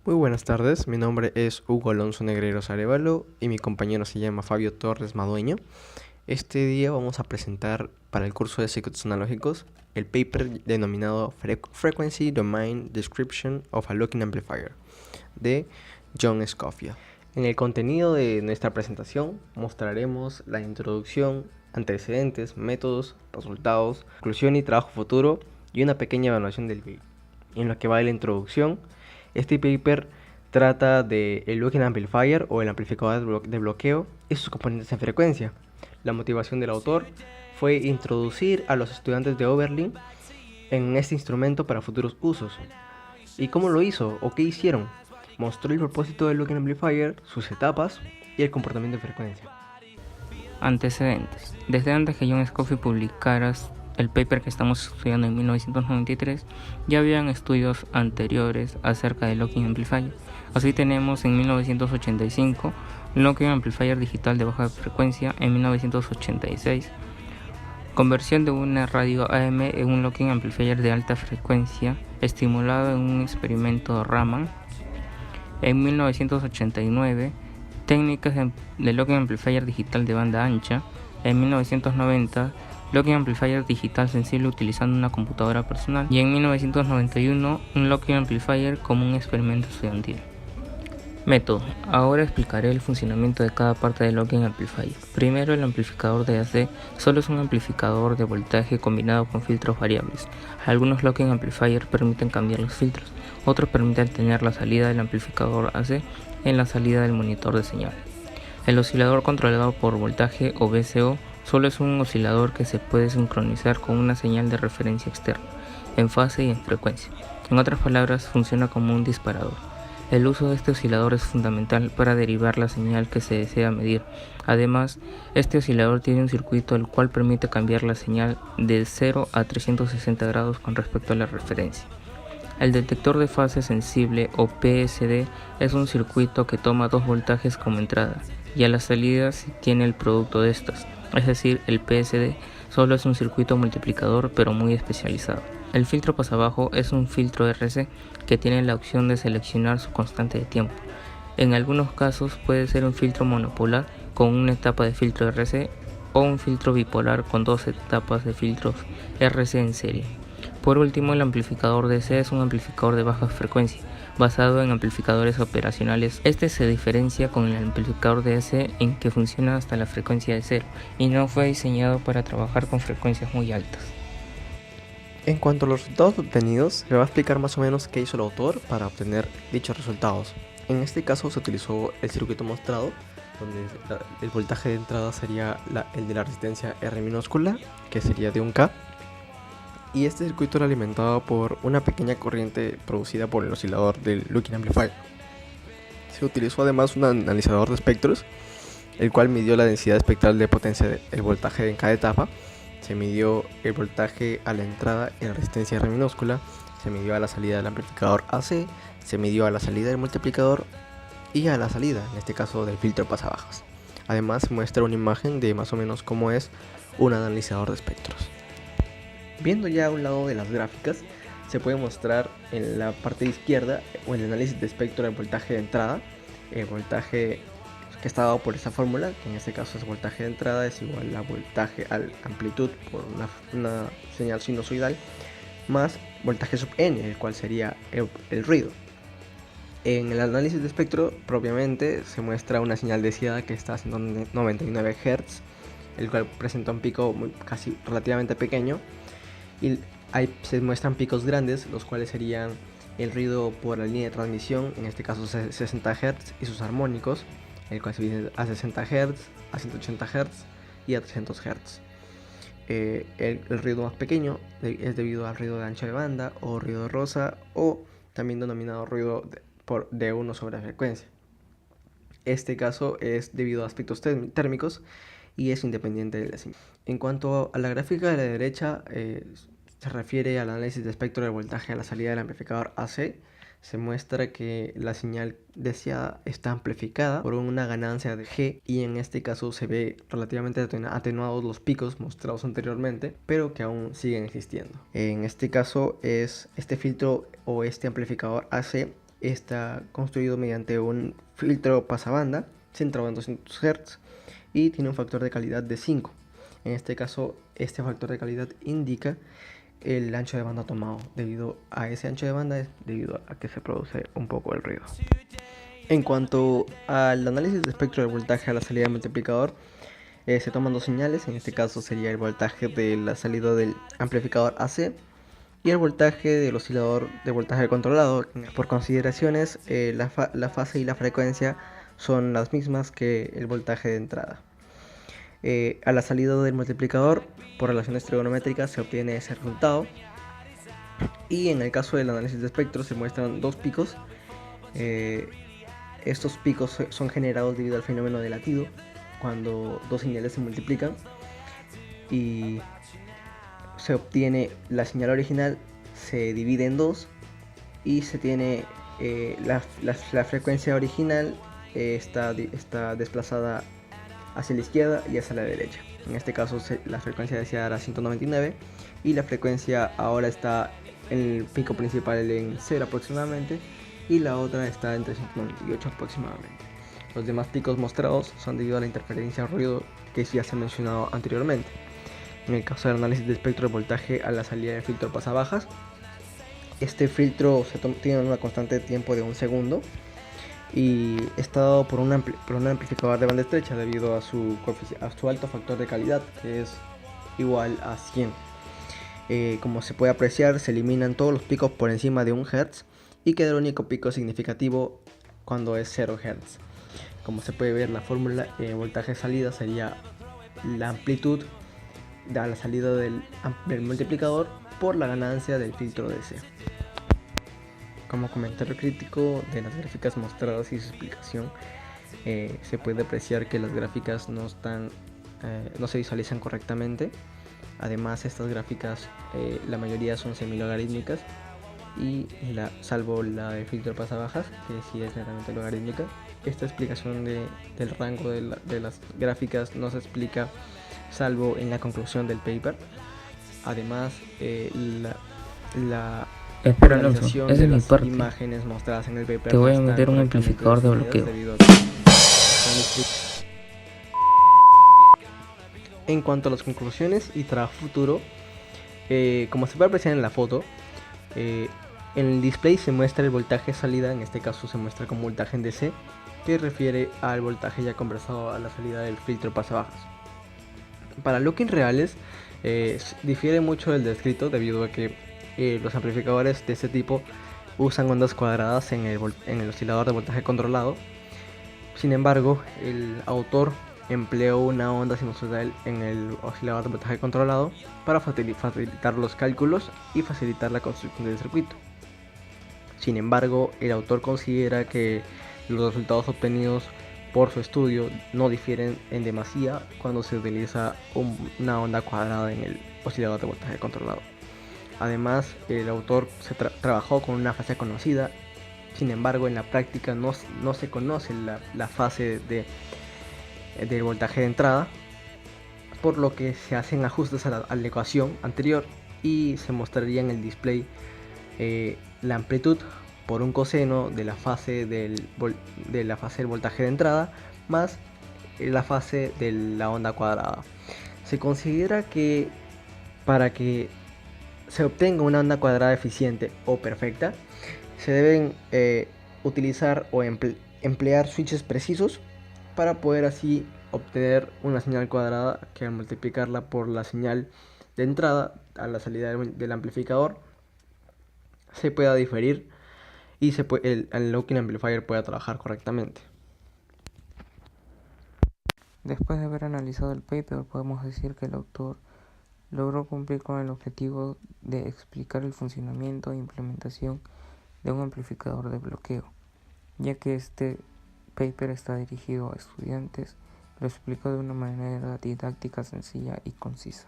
Muy buenas tardes, mi nombre es Hugo Alonso Negreiros Arevalo y mi compañero se llama Fabio Torres Madueño. Este día vamos a presentar para el curso de psicotest analógicos el paper denominado Frequency Domain Description of a Locking Amplifier de John Scofield. En el contenido de nuestra presentación mostraremos la introducción, antecedentes, métodos, resultados, conclusión y trabajo futuro y una pequeña evaluación del paper. En lo que va de la introducción, este paper trata del Locking Amplifier o el amplificador de bloqueo y sus componentes en frecuencia. La motivación del autor fue introducir a los estudiantes de Oberlin en este instrumento para futuros usos. ¿Y cómo lo hizo o qué hicieron? Mostró el propósito del Locking Amplifier, sus etapas y el comportamiento de frecuencia. Antecedentes. Desde antes que John Scofield publicara el paper que estamos estudiando en 1993, ya habían estudios anteriores acerca del Locking Amplifier. Así tenemos en 1985 un Locking Amplifier digital de baja frecuencia, en 1986 conversión de una radio AM en un Locking Amplifier de alta frecuencia estimulado en un experimento Raman. En 1989 técnicas de Locking Amplifier digital de banda ancha. En 1990 Locking Amplifier digital sensible utilizando una computadora personal, y en 1991 un Locking Amplifier como un experimento estudiantil. Método. Ahora explicaré el funcionamiento de cada parte del Locking Amplifier. Primero, el amplificador de AC solo es un amplificador de voltaje combinado con filtros variables. Algunos Locking Amplifier permiten cambiar los filtros, otros permiten tener la salida del amplificador AC en la salida del monitor de señal. El oscilador controlado por voltaje o VCO solo es un oscilador que se puede sincronizar con una señal de referencia externa, en fase y en frecuencia. En otras palabras, funciona como un disparador. El uso de este oscilador es fundamental para derivar la señal que se desea medir. Además, este oscilador tiene un circuito el cual permite cambiar la señal de 0 a 360 grados con respecto a la referencia. El detector de fase sensible o PSD es un circuito que toma dos voltajes como entrada y a la salida tiene el producto de estas. Es decir, el PSD solo es un circuito multiplicador pero muy especializado. El filtro pasabajo es un filtro RC que tiene la opción de seleccionar su constante de tiempo. En algunos casos puede ser un filtro monopolar con una etapa de filtro RC o un filtro bipolar con dos etapas de filtros RC en serie. Por último, el amplificador DC es un amplificador de baja frecuencia, basado en amplificadores operacionales. Este se diferencia con el amplificador DC en que funciona hasta la frecuencia de 0 y no fue diseñado para trabajar con frecuencias muy altas. En cuanto a los resultados obtenidos, se va a explicar más o menos qué hizo el autor para obtener dichos resultados. En este caso se utilizó el circuito mostrado, donde el voltaje de entrada sería el de la resistencia R minúscula, que sería de 1K. Y este circuito era alimentado por una pequeña corriente producida por el oscilador del Locking Amplifier. Se utilizó además un analizador de espectros, el cual midió la densidad espectral de potencia del voltaje en cada etapa. Se midió el voltaje a la entrada en resistencia R minúscula, se midió a la salida del amplificador AC, se midió a la salida del multiplicador y a la salida, en este caso, del filtro pasabajas. Además se muestra una imagen de más o menos cómo es un analizador de espectros. Viendo ya a un lado de las gráficas, se puede mostrar en la parte izquierda el análisis de espectro del voltaje de entrada. El voltaje que está dado por esta fórmula, que en este caso es voltaje de entrada, es igual a voltaje al amplitud por una señal sinusoidal, más voltaje sub n, el cual sería el ruido. En el análisis de espectro propiamente se muestra una señal deseada que está haciendo 99 Hz, el cual presenta un pico casi relativamente pequeño, y ahí se muestran picos grandes, los cuales serían el ruido por la línea de transmisión, en este caso 60 Hz, y sus armónicos, el cual se divide a 60 Hz, a 180 Hz y a 300 Hz. El ruido más pequeño es debido al ruido de ancho de banda o ruido rosa, o también denominado ruido de 1 sobre frecuencia. Este caso es debido a aspectos térmicos y es independiente de la señal. En cuanto a la gráfica de la derecha, se refiere al análisis de espectro de voltaje a la salida del amplificador AC. Se muestra que la señal deseada está amplificada por una ganancia de G, y en este caso se ve relativamente atenuados los picos mostrados anteriormente, pero que aún siguen existiendo. En este caso es este filtro o este amplificador AC está construido mediante un filtro pasabanda centrado en 200 Hz y tiene un factor de calidad de 5. En este caso, este factor de calidad indica el ancho de banda tomado. Debido a ese ancho de banda es debido a que se produce un poco el ruido. En cuanto al análisis de espectro de voltaje a la salida del multiplicador, se toman dos señales. En este caso sería el voltaje de la salida del amplificador AC y el voltaje del oscilador de voltaje controlado. Por consideraciones, la fase y la frecuencia son las mismas que el voltaje de entrada. A la salida del multiplicador, por relaciones trigonométricas, se obtiene ese resultado. Y en el caso del análisis de espectro se muestran dos picos. Estos picos son generados debido al fenómeno de latido, cuando dos señales se multiplican y se obtiene la señal original, se divide en dos y se tiene la frecuencia original está desplazada hacia la izquierda y hacia la derecha. En este caso la frecuencia deseada era 199 y la frecuencia ahora está en el pico principal en 0 aproximadamente y la otra está en 398 aproximadamente. Los demás picos mostrados son debido a la interferencia o ruido que ya se ha mencionado anteriormente. En el caso del análisis de espectro de voltaje a la salida del filtro pasabajas, este filtro tiene una constante de tiempo de 1 segundo y está dado por un amplificador de banda estrecha debido a su alto factor de calidad, que es igual a 100. Como se puede apreciar, se eliminan todos los picos por encima de 1 Hz y queda el único pico significativo cuando es 0 Hz. Como se puede ver, la fórmula voltaje salida sería la amplitud de la salida del multiplicador por la ganancia del filtro DC. Como comentario crítico de las gráficas mostradas y su explicación, se puede apreciar que las gráficas no se visualizan correctamente. Además, estas gráficas, la mayoría son semilogarítmicas y salvo la del filtro pasabajas, que sí es netamente logarítmica. Esta explicación del rango de las gráficas no se explica salvo en la conclusión del paper. Además, la Espera, Alonso, esa es mi parte. Imágenes mostradas en el paper te voy a meter un amplificador de bloqueo. En cuanto a las conclusiones y trabajo futuro, como se puede apreciar en la foto, en el display se muestra el voltaje salida, en este caso se muestra como voltaje en DC, que refiere al voltaje ya conversado a la salida del filtro pasabajas. Para lockings reales difiere mucho del descrito debido a que los amplificadores de este tipo usan ondas cuadradas en el oscilador de voltaje controlado. Sin embargo, el autor empleó una onda sinusoidal en el oscilador de voltaje controlado para facilitar los cálculos y facilitar la construcción del circuito. Sin embargo, el autor considera que los resultados obtenidos por su estudio no difieren en demasía cuando se utiliza una onda cuadrada en el oscilador de voltaje controlado. Además, el autor trabajó con una fase conocida. Sin embargo, en la práctica no se conoce la fase del voltaje de entrada, por lo que se hacen ajustes a la ecuación anterior y se mostraría en el display la amplitud por un coseno de la fase del voltaje de entrada más la fase de la onda cuadrada. Se considera que para que se obtenga una onda cuadrada eficiente o perfecta, se deben utilizar o emplear switches precisos para poder así obtener una señal cuadrada que al multiplicarla por la señal de entrada a la salida del amplificador se pueda diferir y el locking amplifier pueda trabajar correctamente. Después de haber analizado el paper, podemos decir que el autor logró cumplir con el objetivo de explicar el funcionamiento e implementación de un amplificador de bloqueo, ya que este paper está dirigido a estudiantes. Lo explicó de una manera didáctica, sencilla y concisa.